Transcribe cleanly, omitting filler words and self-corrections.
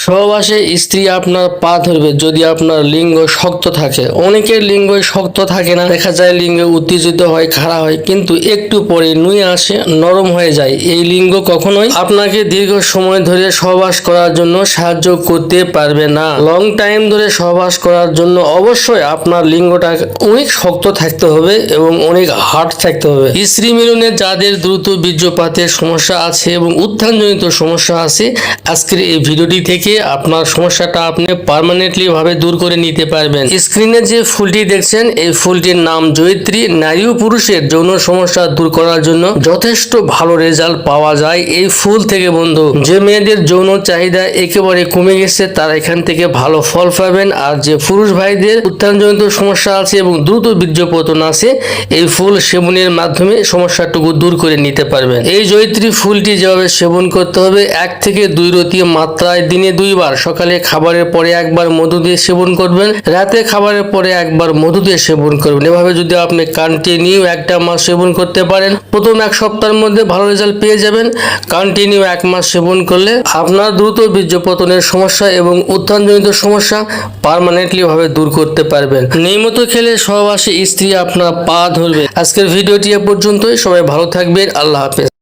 সহবাসে স্ত্রী আপনার পা ধরবে যদি আপনার লিঙ্গ শক্ত থাকে। অনেকের লিঙ্গই শক্ত থাকে না, দেখা যায় লিঙ্গ উত্তেজিত হয়, খাড়া হয়, কিন্তু একটু পরে নুয়ে আসে, নরম হয়ে যায়। এই লিঙ্গ কখনোই আপনাকে দীর্ঘ সময় ধরে সহবাস করার জন্য সাহায্য করতে পারবে না। লং টাইম ধরে সহবাস করার জন্য অবশ্যই আপনার লিঙ্গটা অনেক শক্ত থাকতে হবে এবং অনেক হার্ড থাকতে হবে। স্ত্রী মিলনে যাদের দ্রুত বীর্যপাতের সমস্যা আছে এবং উত্থানজনিত সমস্যা আছে, আজকের এই ভিডিওটি থেকে আপনার সমস্যাটা আপনি পার্মানেন্টলি ভাবে দূর করে নিতে পারবেন। স্ক্রিনে যে ফুলটি দেখছেন, এই ফুলটির নাম জয়িত্রী। নারী ও পুরুষের যৌন সমস্যা দূর করার জন্য যথেষ্ট ভালো রেজাল্ট পাওয়া যায় এই ফুল থেকে। বন্ধু, যে মেয়েদের যৌন চাহিদা একেবারে কমে গেছে তারা এখান থেকে ভালো ফল পাবেন, আর যে পুরুষ ভাইদের উত্থানজনিত সমস্যা আছে এবং দ্রুত বীর্যপতন আছে, এই ফুল সেবনের মাধ্যমে সমস্যাটুকু দূর করে নিতে পারবেন। এই জয়িত্রী ফুলটি যেভাবে সেবন করতে হবে, 1 থেকে 2 রতি মাত্রায় দিনে 2 বার, সকালে খাবারের পরে একবার মধু দিয়ে সেবন করবেন, রাতে খাবারের পরে একবার মধু দিয়ে সেবন করবেন। এভাবে যদি আপনি কন্টিনিউ 1 মাস সেবন করতে পারেন, প্রথম 1 সপ্তাহের মধ্যে ভালো রেজাল্ট পেয়ে যাবেন। কন্টিনিউ 1 মাস সেবন করলে আপনার দ্রুত বীর্যপতনের সমস্যা এবং উত্থানজনিত সমস্যা পার্মানেন্টলি ভাবে দূর করতে পারবেন। নিয়মিত খেলে সহবাসে স্ত্রী আপনার পা ধরবে। আজকের ভিডিওটি এ পর্যন্তই। সবাই ভালো থাকবেন। আল্লাহ হাফেজ।